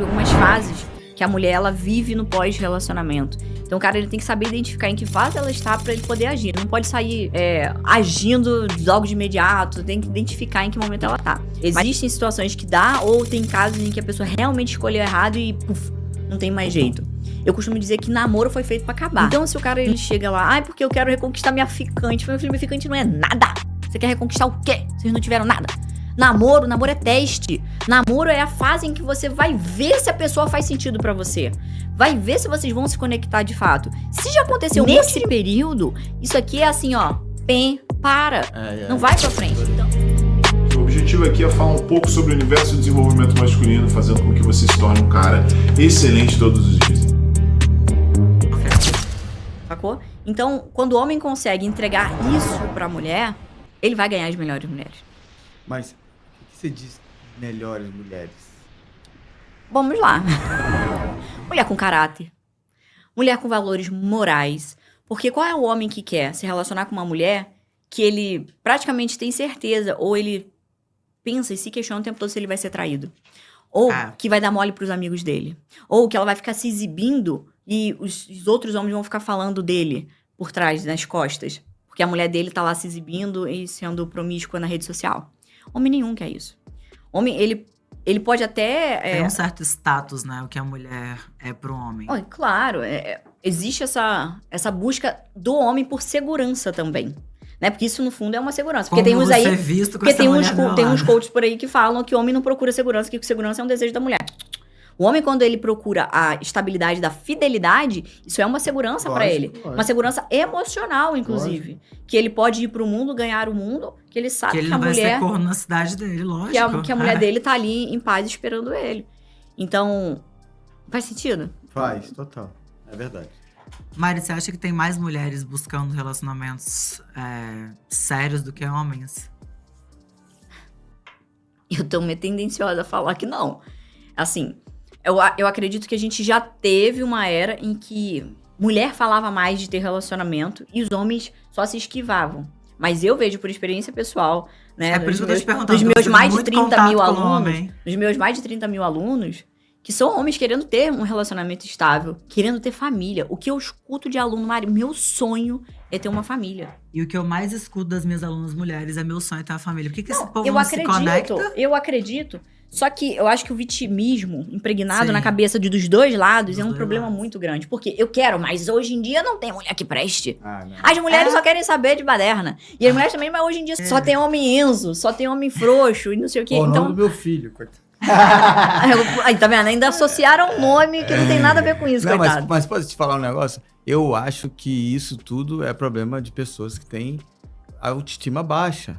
algumas fases que a mulher ela vive no pós-relacionamento. Então o cara ele tem que saber identificar em que fase ela está para ele poder agir. Não pode sair agindo logo de imediato, tem que identificar em que momento ela tá. Existem situações que dá, ou tem casos em que a pessoa realmente escolheu errado e não tem mais jeito. Eu costumo dizer que namoro foi feito pra acabar. Então se o cara ele chega lá, porque eu quero reconquistar minha ficante. Meu filho, minha ficante não é nada. Você quer reconquistar o quê? Vocês não tiveram nada. Namoro é teste. Namoro é a fase em que você vai ver se a pessoa faz sentido pra você. Vai ver se vocês vão se conectar de fato. Se já aconteceu nesse período, isso aqui é assim, ó, para. Não vai pra frente. Então... O objetivo aqui é falar um pouco sobre o universo do desenvolvimento masculino, fazendo com que você se torne um cara excelente todos os dias. Sacou? Então, quando o homem consegue entregar isso pra mulher, ele vai ganhar as melhores mulheres. Mas o que você diz melhores mulheres? Vamos lá. Mulher com caráter. Mulher com valores morais. Porque qual é o homem que quer se relacionar com uma mulher que ele praticamente tem certeza, ou ele pensa e se questiona o tempo todo se ele vai ser traído? Ou que vai dar mole pros amigos dele? Ou que ela vai ficar se exibindo e os outros homens vão ficar falando dele por trás, nas costas? Porque a mulher dele tá lá se exibindo e sendo promíscua na rede social. Homem nenhum quer isso. Homem, ele pode até... Tem um certo status, né? O que a mulher é pro homem. Claro, existe essa busca do homem por segurança também. Né? Porque isso, no fundo, é uma segurança. Porque Como tem uns você aí... é visto com porque essa tem uns coaches por aí que falam que o homem não procura segurança, que segurança é um desejo da mulher. O homem, quando ele procura a estabilidade da fidelidade, isso é uma segurança pra ele. Lógico. Uma segurança emocional, inclusive. Lógico. Que ele pode ir pro mundo, ganhar o mundo, que ele sabe Que ele que a não vai ser mulher... corno na cidade dele, lógico. Que a mulher dele tá ali em paz esperando ele. Então, faz sentido? Faz, total. É verdade. Mari, você acha que tem mais mulheres buscando relacionamentos sérios do que homens? Eu tô meio tendenciosa a falar que não. Assim, eu acredito que a gente já teve uma era em que mulher falava mais de ter relacionamento e os homens só se esquivavam. Mas eu vejo por experiência pessoal, né? Por isso que eu tô te perguntando. Dos meus mais de muito 30 mil contato com alunos. homem. Dos meus mais de 30 mil alunos, que são homens querendo ter um relacionamento estável, querendo ter família. O que eu escuto de aluno, Mari, meu sonho é ter uma família. E o que eu mais escuto das minhas alunas mulheres é meu sonho ter uma família. Por que esse povo não se conecta? Eu acredito. Só que eu acho que o vitimismo impregnado na cabeça dos dois lados é um problema muito grande. Porque eu quero, mas hoje em dia não tem mulher que preste. As mulheres só querem saber de baderna. E as mulheres também, mas hoje em dia só tem homem Enzo, só tem homem frouxo e não sei o quê. O Então, nome do meu filho, coitado. aí, tá vendo? Ainda associaram um nome que não tem nada a ver com isso, Não, coitado. mas posso te falar um negócio? Eu acho que isso tudo é problema de pessoas que têm autoestima baixa.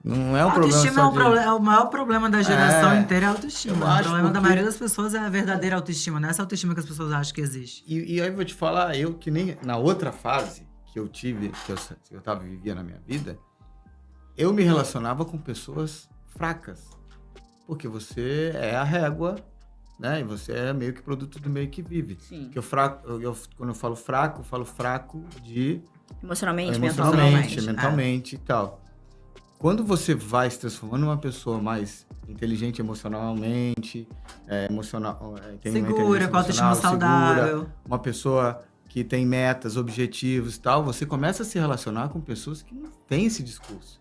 Não é um problema Autoestima só de... é o maior problema da geração inteira é a autoestima. Eu O acho problema da porque- maioria das pessoas é a verdadeira autoestima, não é essa autoestima que as pessoas acham que existe. E aí eu vou te falar, eu que nem na outra fase que eu tive, que eu vivia na minha vida, eu me relacionava com pessoas fracas. Porque você é a régua, né? E você é meio que produto do meio que vive. Sim. Que quando eu falo fraco de Emocionalmente, emocionalmente, mentalmente. mentalmente e tal. Quando você vai se transformando numa pessoa mais inteligente emocionalmente, tem uma Segura, inteligência com autoestima emocional, saudável. segura, uma pessoa que tem metas, objetivos e tal, você começa a se relacionar com pessoas que não têm esse discurso.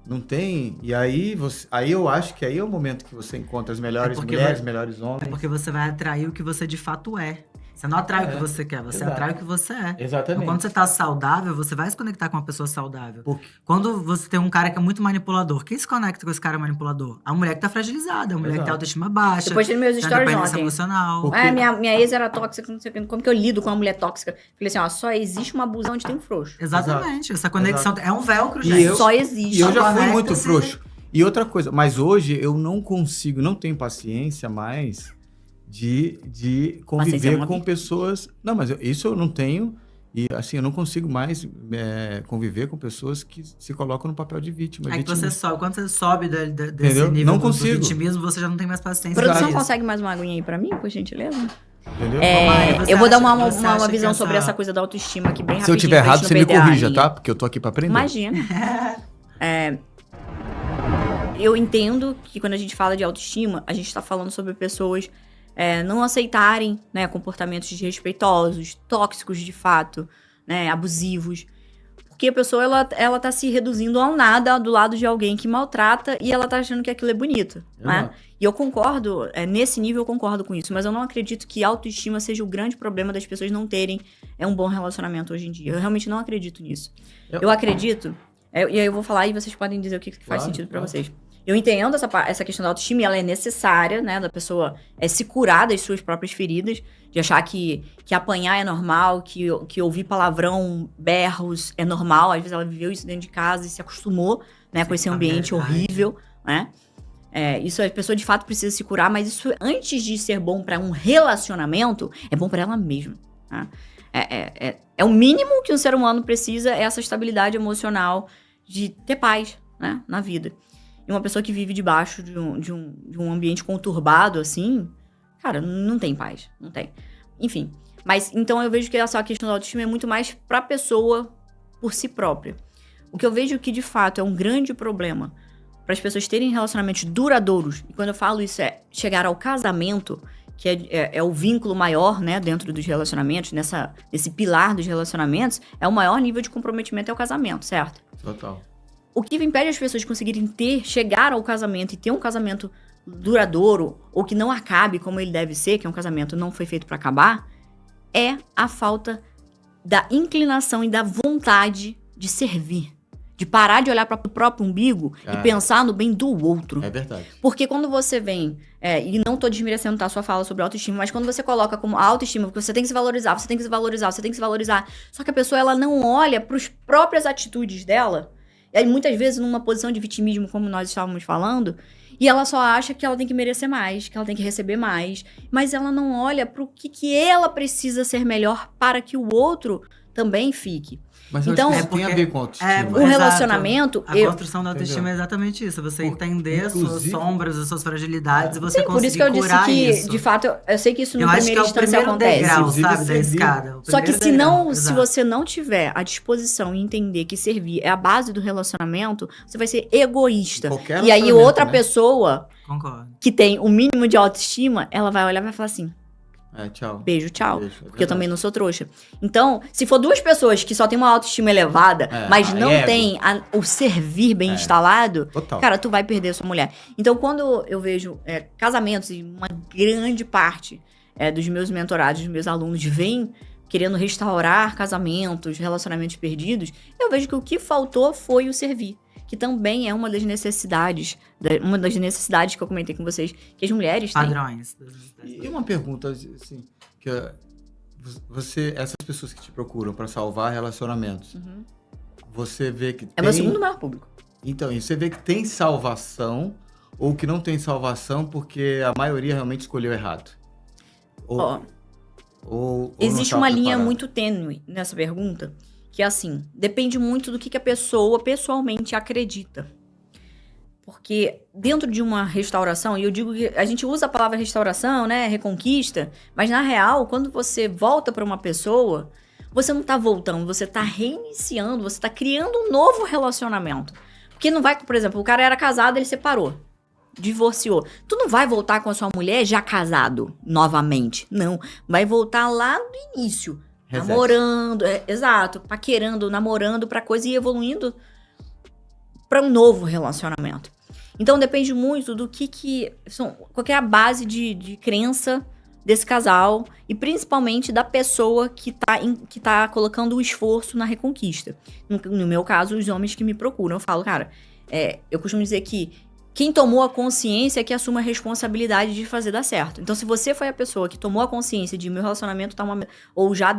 Não tem. E aí, aí eu acho que aí é o momento que você encontra as melhores mulheres, melhores É homens. porque você vai atrair o que você de fato é. Você não atrai o que você quer, você Exato. atrai o que você é. Exatamente. Então, quando você tá saudável, você vai se conectar com uma pessoa saudável. Por quê? Quando você tem um cara que é muito manipulador, quem se conecta com esse cara manipulador? A mulher que tá fragilizada, a mulher que tem autoestima baixa. Depois tem meus tem stories dependência ontem. emocional. Porque- Minha ex era tóxica, não sei o que. Como que eu lido com uma mulher tóxica? Falei assim, ó, só existe uma abusão onde tem um frouxo. Exatamente, essa conexão é um velcro, E gente. eu- Só existe. E eu já fui Conecta-se. muito frouxo. E outra coisa, mas hoje eu não tenho paciência mais de Paciência é conviver uma com vida. pessoas... Não, mas isso eu não tenho. E assim, eu não consigo mais conviver com pessoas que se colocam no papel de vítima. É que vítima. você sobe, quando você sobe desse Entendeu? nível Não do consigo. vitimismo, você já não tem mais paciência. Produção, pra isso. consegue mais uma aguinha aí pra mim, por gentileza? Entendeu? Mari, você Eu vou dar acha- uma você acha visão que sobre essa- essa coisa da autoestima aqui bem Se eu rapidinho. tiver pra errado, gente você não me perder a corrija, linha. tá? Porque eu tô aqui pra aprender. Imagina. Eu entendo que quando a gente fala de autoestima, a gente tá falando sobre pessoas não aceitarem, né, comportamentos desrespeitosos, tóxicos de fato, né, abusivos. Porque a pessoa, ela tá se reduzindo ao nada do lado de alguém que maltrata e ela tá achando que aquilo é bonito, né? E eu concordo, nesse nível eu concordo com isso, mas eu não acredito que autoestima seja o grande problema das pessoas não terem um bom relacionamento hoje em dia. Eu realmente não acredito nisso. Eu acredito, e aí eu vou falar e vocês podem dizer o que faz sentido pra vocês. Eu entendo essa questão da autoestima e ela é necessária, né? Da pessoa se curar das suas próprias feridas, de achar que apanhar é normal, que ouvir palavrão, berros é normal. Às vezes ela viveu isso dentro de casa e se acostumou, né, com esse ambiente horrível, né? Isso a pessoa de fato precisa se curar, mas isso antes de ser bom para um relacionamento, é bom para ela mesma, né? É o mínimo que um ser humano precisa, é essa estabilidade emocional de ter paz, né, na vida. E uma pessoa que vive debaixo de um ambiente conturbado, assim, cara, não tem paz, não tem. Enfim, mas então eu vejo que essa questão da autoestima é muito mais pra pessoa por si própria. O que eu vejo que, de fato, é um grande problema para as pessoas terem relacionamentos duradouros, e quando eu falo isso chegar ao casamento, que é o vínculo maior, né, dentro dos relacionamentos, nesse pilar dos relacionamentos, o maior nível de comprometimento é o casamento, certo? Total. O que impede as pessoas de conseguirem chegar ao casamento e ter um casamento duradouro, ou que não acabe como ele deve ser, que é um casamento não foi feito para acabar, é a falta da inclinação e da vontade de servir. De parar de olhar para o próprio umbigo e pensar no bem do outro. É verdade. Porque quando você vem, e não tô desmerecendo a sua fala sobre autoestima, mas quando você coloca como autoestima, porque você tem que se valorizar, você tem que se valorizar, você tem que se valorizar, só que a pessoa ela não olha para as próprias atitudes dela, e aí, muitas vezes numa posição de vitimismo, como nós estávamos falando, e ela só acha que ela tem que merecer mais, que ela tem que receber mais, mas ela não olha para o que ela precisa ser melhor para que o outro também fique. Mas então, isso tem a ver com autoestima. O relacionamento... A construção da autoestima é exatamente isso. Você entender as suas sombras, as suas fragilidades, e você conseguir por isso que eu disse que, isso. de fato, eu sei que isso no primeira instância acontece. Degrau, sabe, da escada. Só que se você não tiver a disposição e entender que servir é a base do relacionamento, você vai ser egoísta. E aí outra pessoa que tem o mínimo de autoestima, ela vai olhar e vai falar assim... tchau. Beijo, tchau. Porque eu também não sou trouxa. Então, se for duas pessoas que só tem uma autoestima elevada, mas não tem o servir bem instalado, cara, tu vai perder a sua mulher. Então, quando eu vejo casamentos, e uma grande parte dos meus mentorados, dos meus alunos, vêm querendo restaurar casamentos, relacionamentos perdidos, eu vejo que o que faltou foi o servir. Que também é uma das necessidades que eu comentei com vocês, que as mulheres têm. Padrões. E uma pergunta, assim, que essas pessoas que te procuram para salvar relacionamentos, você vê que É meu segundo maior público. Então, e você vê que tem salvação ou que não tem salvação porque a maioria realmente escolheu errado? Ou existe uma linha muito tênue nessa pergunta, que é assim, depende muito do que a pessoa pessoalmente acredita. Porque dentro de uma restauração, e eu digo que a gente usa a palavra restauração, né, reconquista, mas na real, quando você volta para uma pessoa, você não tá voltando, você tá reiniciando, você tá criando um novo relacionamento. Porque não vai, por exemplo, o cara era casado, ele separou, divorciou. Tu não vai voltar com a sua mulher já casado novamente, não. Vai voltar lá do início. Namorando, exato, paquerando, namorando pra coisa e evoluindo pra um novo relacionamento. Então depende muito do qual que é a base de crença desse casal e principalmente da pessoa que tá colocando o esforço na reconquista. No meu caso, os homens que me procuram, eu falo, cara, eu costumo dizer que quem tomou a consciência é que assume a responsabilidade de fazer dar certo. Então, se você foi a pessoa que tomou a consciência de meu relacionamento tá ou já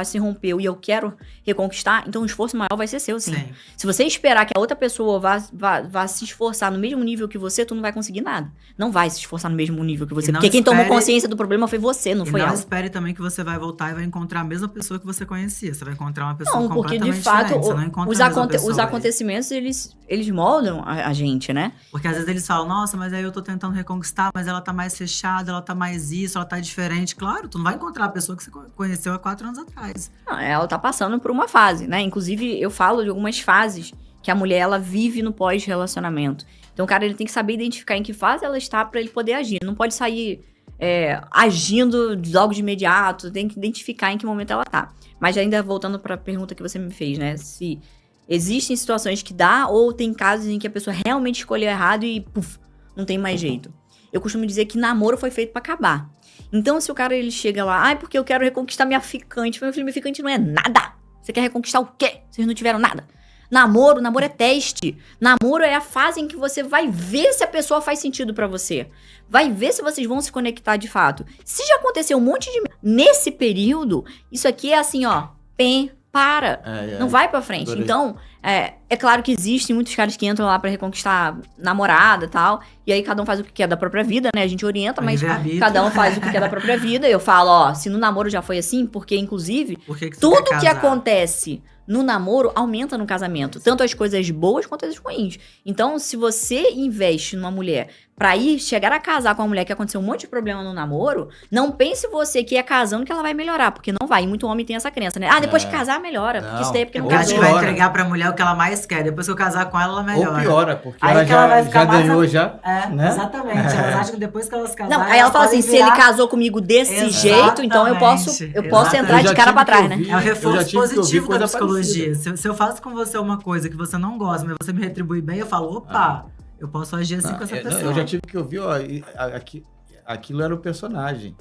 se rompeu e eu quero reconquistar, então o esforço maior vai ser seu, sim. Se você esperar que a outra pessoa vá se esforçar no mesmo nível que você, tu não vai conseguir nada. Não vai se esforçar no mesmo nível que você. Porque quem tomou consciência do problema foi você, não foi ela. Não espere também que você vai voltar e vai encontrar a mesma pessoa que você conhecia. Você vai encontrar uma pessoa completamente diferente. Não, porque de fato, você não encontra os acontecimentos, eles moldam a gente, né? Porque às vezes eles falam, nossa, mas aí eu tô tentando reconquistar, mas ela tá mais fechada, ela tá mais isso, ela tá diferente. Claro, tu não vai encontrar a pessoa que você conheceu há 4 anos atrás. Não, ela tá passando por uma fase, né? Inclusive, eu falo de algumas fases que a mulher, ela vive no pós-relacionamento. Então, o cara, ele tem que saber identificar em que fase ela está pra ele poder agir. Não pode sair agindo logo de imediato, tem que identificar em que momento ela tá. Mas ainda voltando pra pergunta que você me fez, né? Se existem situações que dá ou tem casos em que a pessoa realmente escolheu errado e puf, não tem mais jeito. Eu costumo dizer que namoro foi feito pra acabar. Então, se o cara ele chega lá, porque eu quero reconquistar minha ficante. Meu filho, minha ficante não é nada. Você quer reconquistar o quê? Vocês não tiveram nada. Namoro é teste. Namoro é a fase em que você vai ver se a pessoa faz sentido pra você. Vai ver se vocês vão se conectar de fato. Se já aconteceu um monte de... Nesse período, isso aqui é assim, ó. Para. Não vai pra frente. Adorei. Então, é claro que existem muitos caras que entram lá pra reconquistar namorada e tal. E aí cada um faz o que quer da própria vida, né? A gente orienta, mas cada um faz o que quer da própria vida. Eu falo, ó, se no namoro já foi assim, porque inclusive tudo que acontece no namoro aumenta no casamento. Tanto as coisas boas quanto as ruins. Então, se você investe numa mulher pra chegar a casar com uma mulher que aconteceu um monte de problema no namoro, não pense você que é casando que ela vai melhorar, porque não vai. E muito homem tem essa crença, né? Depois de casar, melhora. Porque isso daí é porque não Porque acho casou. que vai entregar pra mulher o que ela mais quer. Depois que eu casar com ela melhora. Ou piora, porque Aí ela que ela vai já ficar mais ganhou já. né? Exatamente. Elas acham que depois que elas casarem... Não, aí ela fala assim, se ele casou comigo desse jeito, então eu posso entrar de cara pra trás, né? É um reforço positivo da coisa psicologia. parecida. Se eu faço com você uma coisa que você não gosta, mas você me retribui bem, eu falo, opa, eu posso agir assim com essa pessoa. Eu já tive que ouvir, ó, aquilo era o personagem.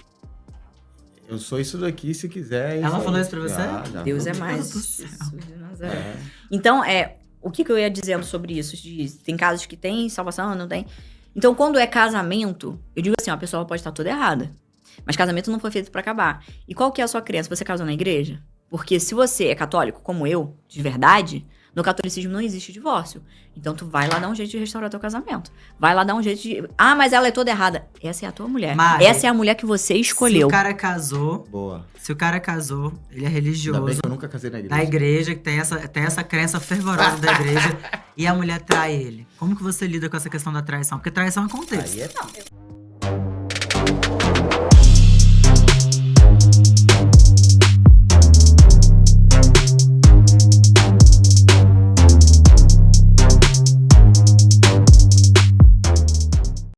Eu sou isso daqui, se quiser. Ela falou isso pra você? Já. Deus é mais. Deus do céu. Jesus de Nazaré. Então, o que eu ia dizendo sobre isso? Tem casos que tem salvação, não tem. Então, quando é casamento, eu digo assim, ó, a pessoa pode estar toda errada. Mas casamento não foi feito pra acabar. E qual que é a sua crença? Você casou na igreja? Porque se você é católico, como eu, de verdade, no catolicismo não existe divórcio. Então tu vai lá dar um jeito de restaurar teu casamento. Vai lá dar um jeito de... mas ela é toda errada. Essa é a tua mulher. Mari, essa é a mulher que você escolheu. Se o cara casou, Boa. ele é Ainda religioso. bem que eu nunca casei na igreja. Da igreja, que tem essa crença fervorosa da igreja, e a mulher trai ele. Como que você lida com essa questão da traição? Porque traição acontece. Aí é